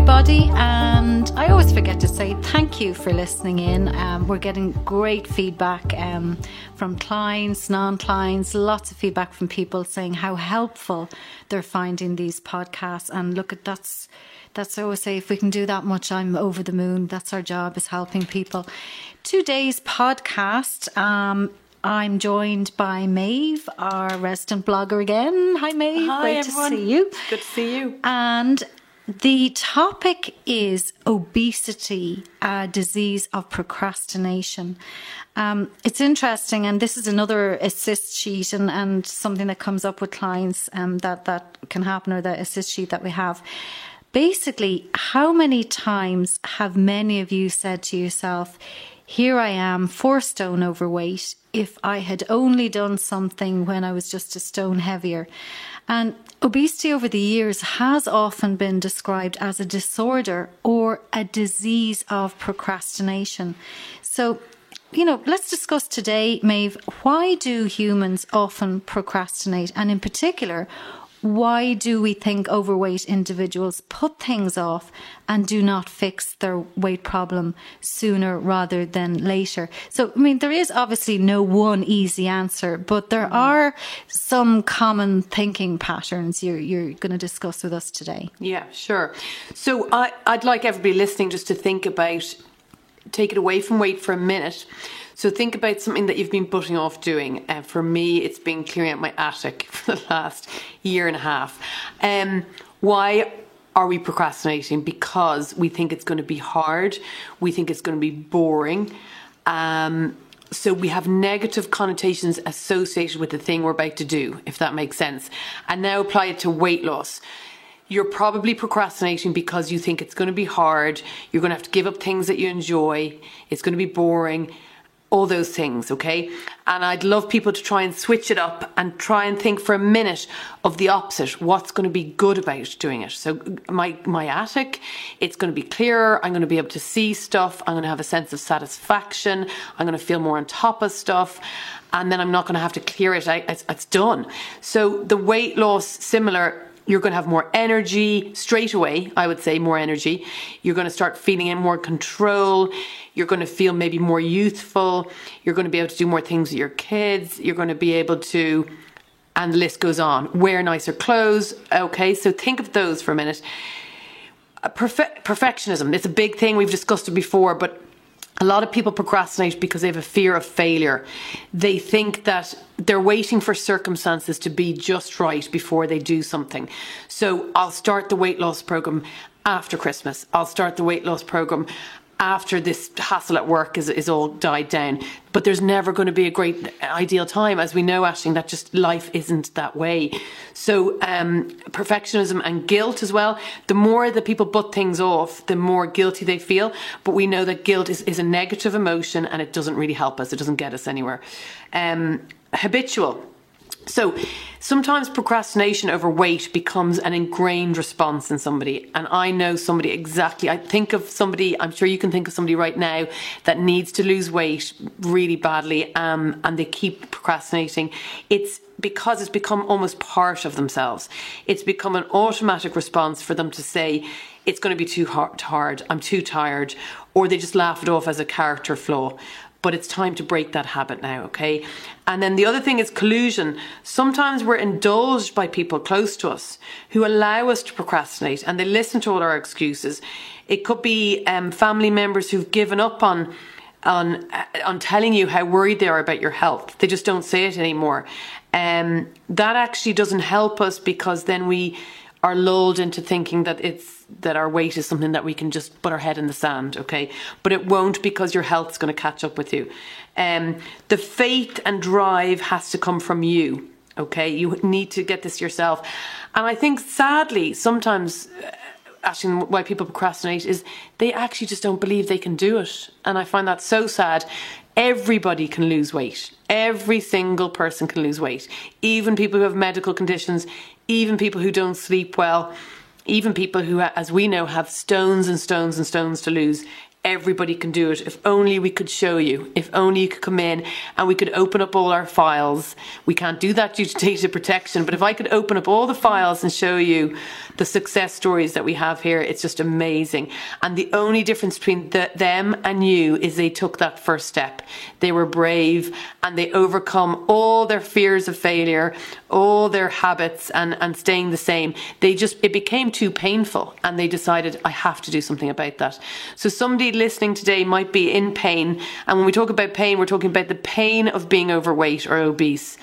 everybody, and I always forget to say thank you for listening in. We're getting great feedback from clients, non-clients, lots of feedback from people saying how helpful they're finding these podcasts. And look, that's I always say, if we can do that much, I'm over the moon. That's our job, is helping people. Today's podcast, I'm joined by Maeve, our resident blogger again. Hi, Maeve. Hi, great everyone. to see you. Good to see you. And the topic is obesity, a disease of procrastination. It's interesting, and this is another assist sheet and something that comes up with clients that can happen, or the assist sheet that we have. Basically, how many times have many of you said to yourself, here I am, 4 stone overweight. If I had only done something when I was just a stone heavier. And obesity over the years has often been described as a disorder or a disease of procrastination. So, let's discuss today, Maeve, why do humans often procrastinate? And in particular, why do we think overweight individuals put things off and do not fix their weight problem sooner rather than later? So, there is obviously no one easy answer, but there are some common thinking patterns you're going to discuss with us today. Yeah, sure. So I'd like everybody listening just to think about, take it away from weight for a minute. So think about something that you've been putting off doing. For me, it's been clearing out my attic for the last year and a half. Why are we procrastinating? Because we think it's going to be hard. We think it's going to be boring. So we have negative connotations associated with the thing we're about to do, if that makes sense. And now apply it to weight loss. You're probably procrastinating because you think it's going to be hard. You're going to have to give up things that you enjoy. It's going to be boring. All those things, okay? And I'd love people to try and switch it up and try and think for a minute of the opposite. What's going to be good about doing it? So my attic, it's going to be clearer. I'm going to be able to see stuff. I'm going to have a sense of satisfaction. I'm going to feel more on top of stuff. And then I'm not going to have to clear it. It's done. So the weight loss, similar. You're going to have more energy straight away, I would say, more energy. You're going to start feeling in more control. You're going to feel maybe more youthful. You're going to be able to do more things with your kids. You're going to be able to, and the list goes on, wear nicer clothes. Okay, so think of those for a minute. Perfectionism, it's a big thing. We've discussed it before, but a lot of people procrastinate because they have a fear of failure. They think that they're waiting for circumstances to be just right before they do something. So I'll start the weight loss program after Christmas. I'll start the weight loss program after this hassle at work is all died down. But there's never going to be a great ideal time. As we know, Aisling, that just life isn't that way. So perfectionism and guilt as well. The more that people put things off, the more guilty they feel. But we know that guilt is a negative emotion and it doesn't really help us. It doesn't get us anywhere. Habitual. So sometimes procrastination over weight becomes an ingrained response in somebody. And I know somebody exactly. I think of somebody, I'm sure you can think of somebody right now that needs to lose weight really badly, and they keep procrastinating. It's because it's become almost part of themselves. It's become an automatic response for them to say, it's going to be too hard, I'm too tired, or they just laugh it off as a character flaw. But it's time to break that habit now, okay? And then the other thing is collusion. Sometimes we're indulged by people close to us who allow us to procrastinate, and they listen to all our excuses. It could be family members who've given up on telling you how worried they are about your health. They just don't say it anymore. That actually doesn't help us, because then we are lulled into thinking that our weight is something that we can just put our head in the sand, okay? But it won't, because your health's going to catch up with you. The faith and drive has to come from you, okay? You need to get this yourself. And I think, sadly, sometimes, actually, why people procrastinate is they actually just don't believe they can do it. And I find that so sad. Everybody can lose weight. Every single person can lose weight. Even people who have medical conditions, even people who don't sleep well, even people who, as we know, have stones and stones and stones to lose. everybody can do it. If only we could show you, if only you could come in and we could open up all our files. We can't do that due to data protection, but if I could open up all the files and show you the success stories that we have here, it's just amazing. And the only difference between them and you is they took that first step. They were brave and they overcome all their fears of failure, all their habits and staying the same. It became too painful and they decided, I have to do something about that. So somebody listening today might be in pain. And when we talk about pain, we're talking about the pain of being overweight or obese,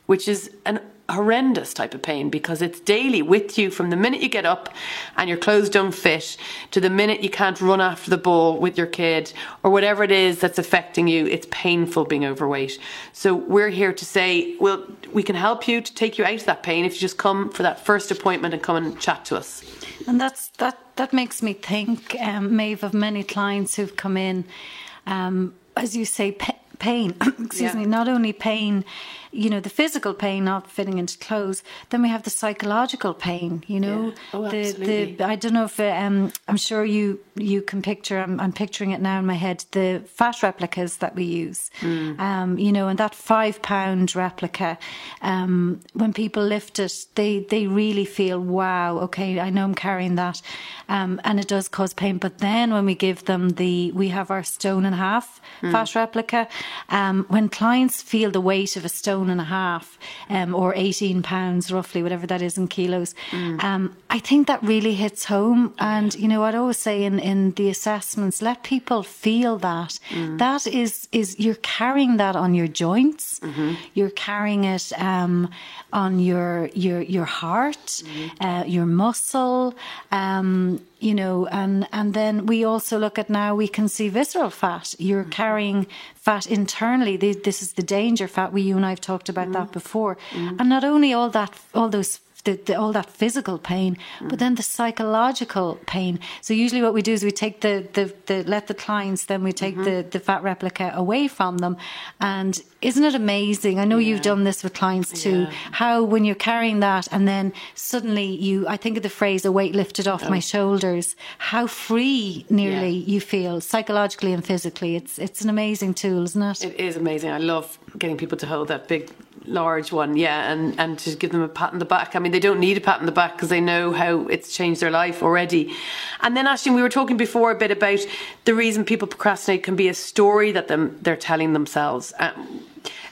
which is an horrendous type of pain because it's daily with you from the minute you get up and your clothes don't fit to the minute you can't run after the ball with your kid or whatever it is that's affecting you. It's painful being overweight. So we're here to say, well, we can help you to take you out of that pain if you just come for that first appointment and come and chat to us. And that makes me think, Maeve, of many clients who've come in, as you say, pain, excuse me, not only pain, the physical pain, not fitting into clothes, then we have the psychological pain, Yeah. Oh, absolutely. I don't know if, I'm sure you can picture, I'm picturing it now in my head, the fat replicas that we use, and that 5 pound replica, when people lift it, they really feel, wow, okay, I know I'm carrying that, and it does cause pain. But then when we give them we have our 1.5 stone fat replica, when clients feel the weight of a 1.5 stone, or 18 pounds roughly, whatever that is in kilos, I think that really hits home. And I'd always say in the assessments, let people feel that. That is you're carrying that on your joints, you're carrying it on your heart, your muscle, and then we also look at, now we can see visceral fat. You're carrying fat internally. This is the danger fat. You and I have talked about that before. And not only all that physical pain, but then the psychological pain. So usually what we do is we take let the clients, then we take the fat replica away from them. And isn't it amazing? I know you've done this with clients too, how when you're carrying that and then suddenly I think of the phrase, a weight lifted off my shoulders, how free nearly you feel psychologically and physically. It's an amazing tool, isn't it? It is amazing. I love getting people to hold that big, large one, and to give them a pat on the back. I mean, they don't need a pat on the back because they know how it's changed their life already. And then, Aisling, we were talking before a bit about the reason people procrastinate can be a story that they're telling themselves.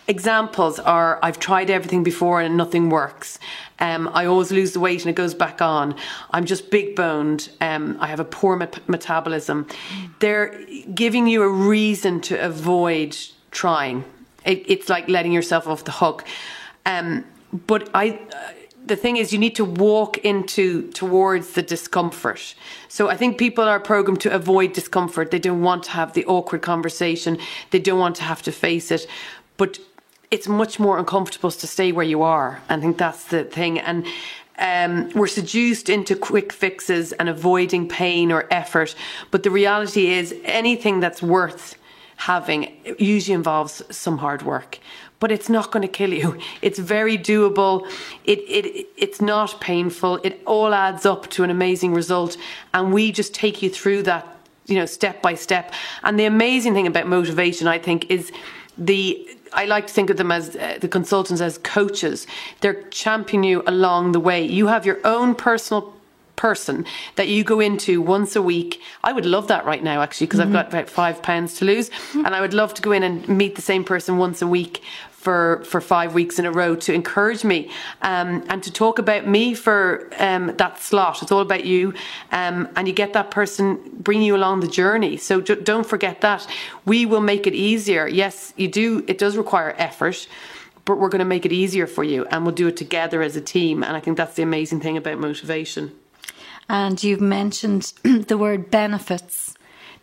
Examples are, I've tried everything before and nothing works. I always lose the weight and it goes back on. I'm just big boned. I have a poor metabolism. They're giving you a reason to avoid trying. It's like letting yourself off the hook. But the thing is, you need to walk towards the discomfort. So I think people are programmed to avoid discomfort. They don't want to have the awkward conversation. They don't want to have to face it. But it's much more uncomfortable to stay where you are. I think that's the thing. And we're seduced into quick fixes and avoiding pain or effort. But the reality is, anything that's worth having usually involves some hard work. But it's not going to kill you. It's very doable. It's not painful. It all adds up to an amazing result. And we just take you through that, step by step. And the amazing thing about motivation, I think, is I like to think of them as the consultants as coaches. They're championing you along the way. You have your own personal person that you go into once a week. I would love that right now, actually, because I've got about 5 pounds to lose, and I would love to go in and meet the same person once a week for 5 weeks in a row to encourage me and to talk about me for that slot. It's all about you, and you get that person bring you along the journey. So don't forget that. We will make it easier. Yes, you do. It does require effort, but we're going to make it easier for you, and we'll do it together as a team. And I think that's the amazing thing about motivation. And you've mentioned the word benefits,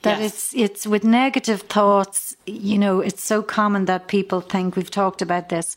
that it's with negative thoughts, you know, it's so common that people think, we've talked about this,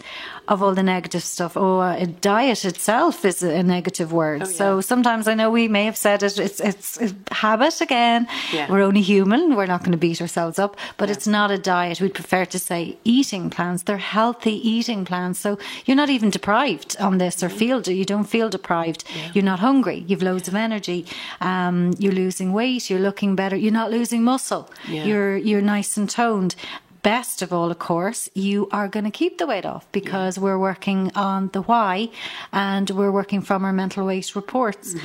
of all the negative stuff. Oh, a diet itself is a negative word. Oh, yeah. So sometimes I know we may have said it, it's a habit again. Yeah. We're only human. We're not going to beat ourselves up, but it's not a diet. We'd prefer to say eating plans. They're healthy eating plans. So you're not even deprived on this or you don't feel deprived. Yeah. You're not hungry. You've loads of energy. You're losing weight. You're looking better. You're not losing muscle. Yeah. You're nice and toned. Best of all, of course, you are going to keep the weight off because we're working on the why and we're working from our mental weight reports.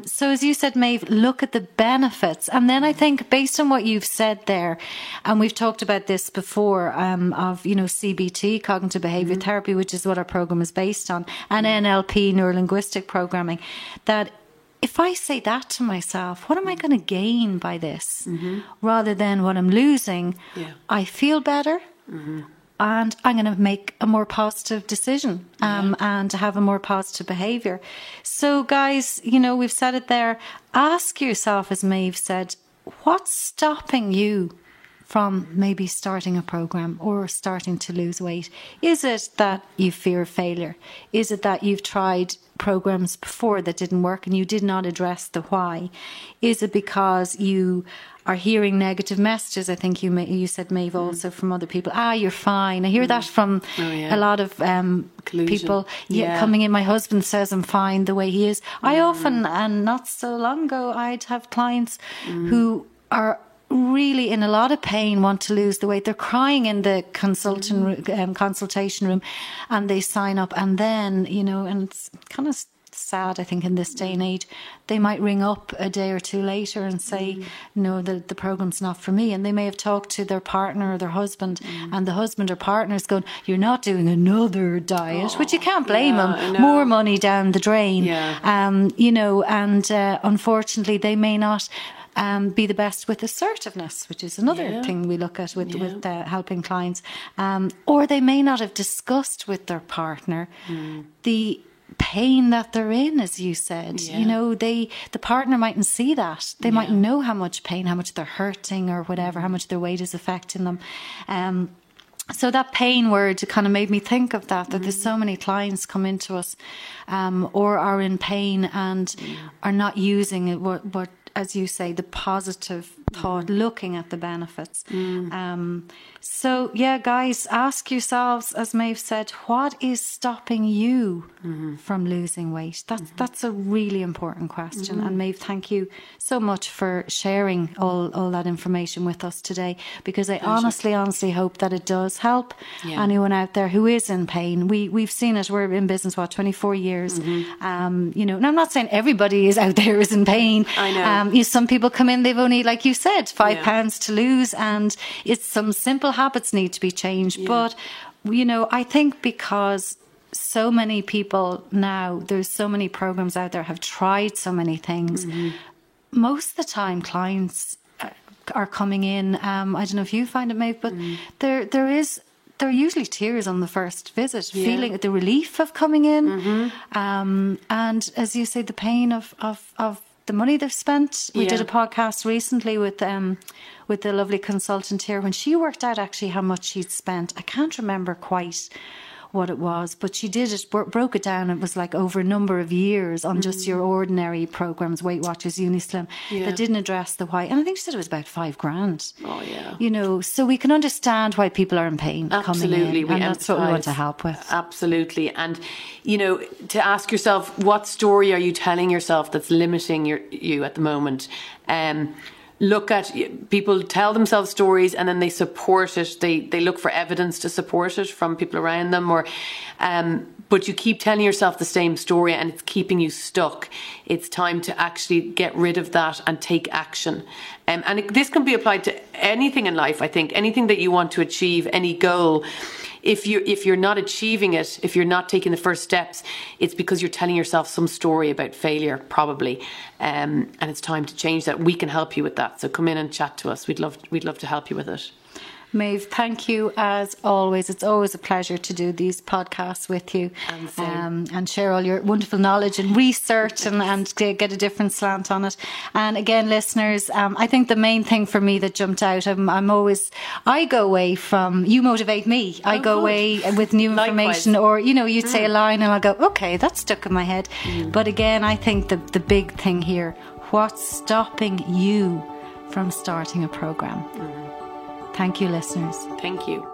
So as you said, Maeve, look at the benefits. And then I think based on what you've said there, and we've talked about this before, of, you know, CBT, cognitive behavior therapy, which is what our program is based on, and NLP, neuro-linguistic programming, that if I say that to myself, what am I going to gain by this? Rather than what I'm losing, I feel better and I'm going to make a more positive decision and have a more positive behaviour. So guys, you know, we've said it there. Ask yourself, as Maeve said, what's stopping you from maybe starting a program or starting to lose weight? Is it that you fear failure? Is it that you've tried programs before that didn't work and you did not address the why? Is it because you are hearing negative messages? I think you said, Maeve, also from other people. You're fine. I hear that from a lot of people coming in. My husband says I'm fine the way he is. I often, and not so long ago, I'd have clients who are really in a lot of pain, want to lose the weight. They're crying in the consultation room and they sign up, and then, you know, and it's kind of sad, I think, in this day and age, they might ring up a day or two later and say, no, the program's not for me. And they may have talked to their partner or their husband, and the husband or partner is going, you're not doing another diet, which you can't blame them. More money down the drain. You know, and unfortunately they may not be the best with assertiveness, which is another thing we look at with helping clients. Or they may not have discussed with their partner the pain that they're in, as you said. You know, the partner mightn't see that. They mightn't know how much pain, how much they're hurting or whatever, how much their weight is affecting them. So that pain word kind of made me think of that there's so many clients come into us or are in pain and are not using it, what as you say, the positive thought, looking at the benefits. So, yeah, guys, ask yourselves, as Maeve said, what is stopping you from losing weight? That's a really important question. And Maeve, thank you so much for sharing all that information with us today, because I honestly hope that it does help anyone out there who is in pain. We've seen it. We're in business, 24 years. You know, and I'm not saying everybody is out there is in pain. I know. You know, some people come in, they've only, like you said, 5 pounds to lose, and it's some simple habits need to be changed. But, you know, I think because so many people now, there's so many programs out there, have tried so many things. Most of the time clients are coming in, I don't know if you find it, Maeve, but there are usually tears on the first visit, feeling the relief of coming in. And as you say, the pain of the money they've spent. We did a podcast recently with the lovely consultant here, when she worked out actually how much she'd spent. I can't remember quite what it was, but she did it, broke it down. It was like over a number of years on just your ordinary programs, Weight Watchers, Unislim, that didn't address the why. And I think she said it was about $5,000. Oh yeah. You know, so we can understand why people are in pain. Absolutely. Coming in, and that's what we want to help with. Absolutely. And, you know, to ask yourself, what story are you telling yourself that's limiting you at the moment? Look at, people tell themselves stories and then they support it. They look for evidence to support it from people around them, or but you keep telling yourself the same story and it's keeping you stuck. It's time to actually get rid of that and take action. And this can be applied to anything in life, I think. Anything that you want to achieve, any goal. If you're not achieving it, if you're not taking the first steps, it's because you're telling yourself some story about failure, probably. And it's time to change that. We can help you with that. So come in and chat to us. We'd love to help you with it. Maeve, thank you as always. It's always a pleasure to do these podcasts with you and share all your wonderful knowledge and research and get a different slant on it. And again, listeners, I think the main thing for me that jumped out, I go away from, you motivate me. I go away with new information. Likewise. Or, you'd say a line and I'll go, okay, that's stuck in my head. But again, I think the big thing here, what's stopping you from starting a program? Thank you, listeners. Thank you.